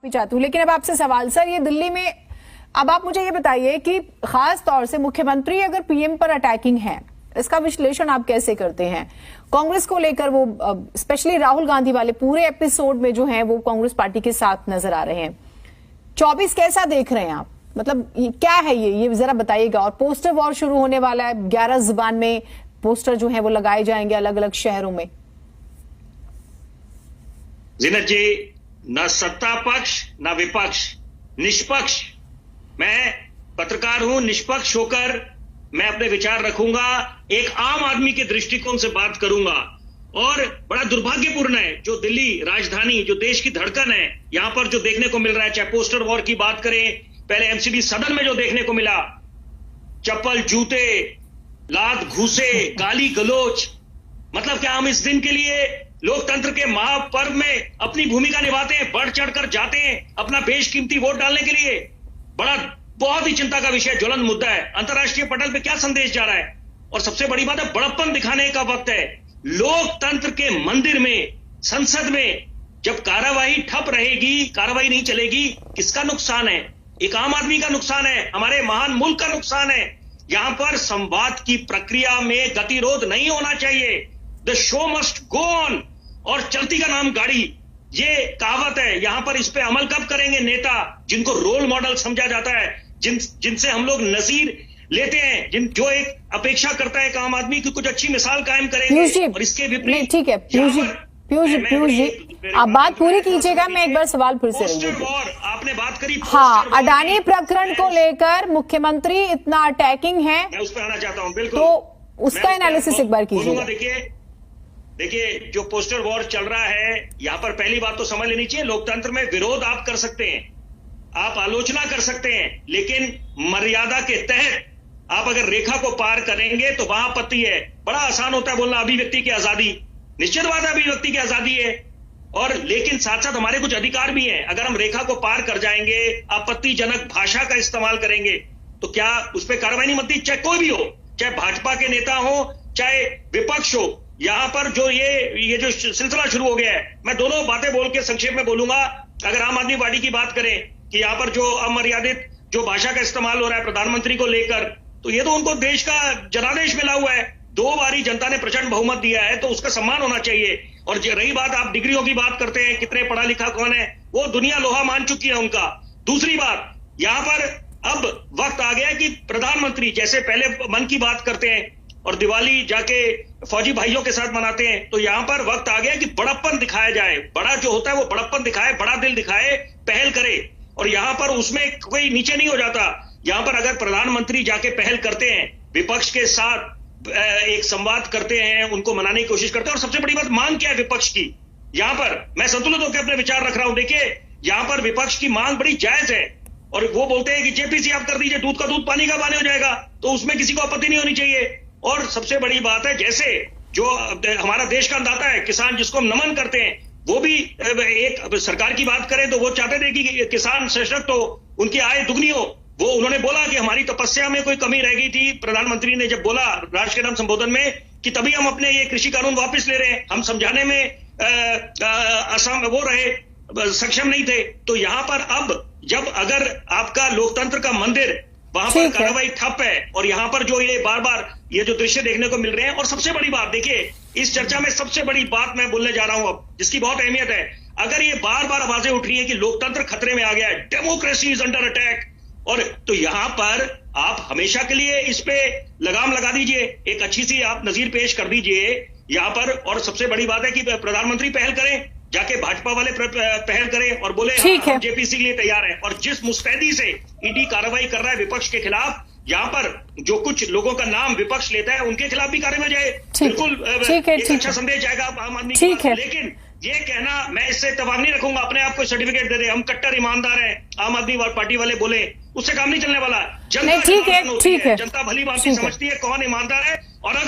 चाहती हूँ, लेकिन अब आपसे सवाल सर, ये दिल्ली में अब आप मुझे ये बताइए कि खास तौर से मुख्यमंत्री अगर पीएम पर अटैकिंग है, इसका विश्लेषण आप कैसे करते हैं? कांग्रेस को लेकर वो स्पेशली राहुल गांधी वाले पूरे एपिसोड में जो है वो कांग्रेस पार्टी के साथ नजर आ रहे हैं। 24 कैसा देख रहे हैं आप? मतलब क्या है ये जरा बताइएगा। और पोस्टर वॉर शुरू होने वाला है, 11 जुबान में पोस्टर जो है वो लगाए जाएंगे अलग अलग शहरों में। जीनत जी, न सत्ता पक्ष न विपक्ष, निष्पक्ष। मैं पत्रकार हूं, निष्पक्ष होकर मैं अपने विचार रखूंगा, एक आम आदमी के दृष्टिकोण से बात करूंगा। और बड़ा दुर्भाग्यपूर्ण है जो दिल्ली राजधानी, जो देश की धड़कन है, यहां पर जो देखने को मिल रहा है, चाहे पोस्टर वॉर की बात करें, पहले एमसीडी सदन में जो देखने को मिला, चप्पल जूते, लात घूसे, गाली गलोच। मतलब क्या हम इस दिन के लिए लोकतंत्र के महापर्व में अपनी भूमिका निभाते हैं, बढ़ चढ़कर जाते हैं अपना बेशकीमती वोट डालने के लिए? बहुत ही चिंता का विषय, ज्वलंत मुद्दा है। अंतर्राष्ट्रीय पटल पे क्या संदेश जा रहा है? और सबसे बड़ी बात है, बड़प्पन दिखाने का वक्त है। लोकतंत्र के मंदिर में, संसद में जब कार्यवाही ठप रहेगी, कार्यवाही नहीं चलेगी, किसका नुकसान है? एक आम आदमी का नुकसान है, हमारे महान मुल्क का नुकसान है। यहां पर संवाद की प्रक्रिया में गतिरोध नहीं होना चाहिए। The show must go on. और चलती का नाम गाड़ी, ये कहावत है। यहां पर इस पे अमल कब करेंगे नेता जिनको रोल मॉडल समझा जाता है, जिनसे हम लोग नजीर लेते हैं, जो एक अपेक्षा करता है कि आम आदमी की कुछ अच्छी मिसाल कायम करेंगे। और इसके विपरीत, ठीक है पीयूष जी, आप बात पूरी कीजिएगा। मैं एक बार सवाल फिर से आपने बात करी, हाँ, अडानी प्रकरण को लेकर मुख्यमंत्री इतना अटैकिंग है, मैं उस पर आना चाहता हूं। बिल्कुल, तो उसका एनालिसिस एक बार कीजिएगा। देखिए जो पोस्टर वॉर चल रहा है, यहां पर पहली बात तो समझ लेनी चाहिए, लोकतंत्र में विरोध आप कर सकते हैं, आप आलोचना कर सकते हैं, लेकिन मर्यादा के तहत आप अगर रेखा को पार करेंगे तो वहां आपत्ति है। बड़ा आसान होता है बोलना अभिव्यक्ति की आजादी, निश्चित बात है अभिव्यक्ति की आजादी है, और लेकिन साथ साथ हमारे कुछ अधिकार भी हैं। अगर हम रेखा को पार कर जाएंगे, आपत्तिजनक भाषा का इस्तेमाल करेंगे, तो क्या उस पर कार्रवाई नहीं बनती? चाहे कोई भी हो, चाहे भाजपा के नेता हो, चाहे विपक्ष हो। यहां पर जो ये जो सिलसिला शुरू हो गया है, मैं दोनों बातें बोल के संक्षेप में बोलूंगा। अगर आम आदमी पार्टी की बात करें कि यहां पर जो अमर्यादित जो भाषा का इस्तेमाल हो रहा है प्रधानमंत्री को लेकर, तो ये तो उनको देश का जनादेश मिला हुआ है। 2 बारी जनता ने प्रचंड बहुमत दिया है, तो उसका सम्मान होना चाहिए। और रही बात, आप डिग्रियों की बात करते हैं, कितने पढ़ा लिखा कौन है, वो दुनिया लोहा मान चुकी है उनका। दूसरी बात, यहां पर अब वक्त आ गया कि प्रधानमंत्री जैसे पहले मन की बात करते हैं और दिवाली जाके फौजी भाइयों के साथ मनाते हैं, तो यहां पर वक्त आ गया कि बड़प्पन दिखाया जाए। बड़ा जो होता है वो बड़प्पन दिखाए, बड़ा दिल दिखाए, पहल करे। और यहां पर उसमें कोई नीचे नहीं हो जाता। यहां पर अगर प्रधानमंत्री जाके पहल करते हैं, विपक्ष के साथ एक संवाद करते हैं, उनको मनाने की कोशिश करते हैं, और सबसे बड़ी बात, मांग क्या है विपक्ष की? यहां पर मैं संतुलित होकर अपने विचार रख रहा हूं। देखिए, यहां पर विपक्ष की मांग बड़ी जायज है, और वो बोलते हैं कि जेपीसी आप कर दीजिए, दूध का दूध पानी का पानी हो जाएगा, तो उसमें किसी को आपत्ति नहीं होनी चाहिए। और सबसे बड़ी बात है, जैसे जो हमारा देश का अन्नदाता है किसान, जिसको हम नमन करते हैं, वो भी एक सरकार की बात करें तो वो चाहते थे कि किसान सशक्त हो, उनकी आय दुगनी हो। वो उन्होंने बोला कि हमारी तपस्या में कोई कमी रह गई थी। प्रधानमंत्री ने जब बोला राष्ट्र के नाम संबोधन में कि तभी हम अपने ये कृषि कानून वापस ले रहे हैं, हम समझाने में सक्षम नहीं थे। तो यहां पर अब जब अगर आपका लोकतंत्र का मंदिर, वहां पर कार्रवाई ठप है, और यहां पर जो ये बार बार ये जो दृश्य देखने को मिल रहे हैं। और सबसे बड़ी बात देखिए, इस चर्चा में सबसे बड़ी बात मैं बोलने जा रहा हूं अब, जिसकी बहुत अहमियत है। अगर ये बार बार आवाजें उठ रही है कि लोकतंत्र खतरे में आ गया है, डेमोक्रेसी इज अंडर अटैक, और तो यहां पर आप हमेशा के लिए इस पे लगाम लगा दीजिए, एक अच्छी सी आप नजीर पेश कर दीजिए यहां पर। और सबसे बड़ी बात है कि प्रधानमंत्री पहल करें, जाके भाजपा वाले पहल करें और बोले हम जेपीसी के लिए तैयार हैं। और जिस मुस्तैदी से ईडी कार्रवाई कर रहा है विपक्ष के खिलाफ, यहाँ पर जो कुछ लोगों का नाम विपक्ष लेता है, उनके खिलाफ भी कार्रवाई जाए, बिल्कुल एक अच्छा संदेश जाएगा आम आदमी को। लेकिन ये कहना, मैं इससे इत्तेफाक नहीं रखूंगा, अपने आप को सर्टिफिकेट दे दे, हम कट्टर ईमानदार हैं, आम आदमी पार्टी वाले बोले, उससे काम नहीं चलने वाला। जनता भली भांति समझती है कौन ईमानदार है। और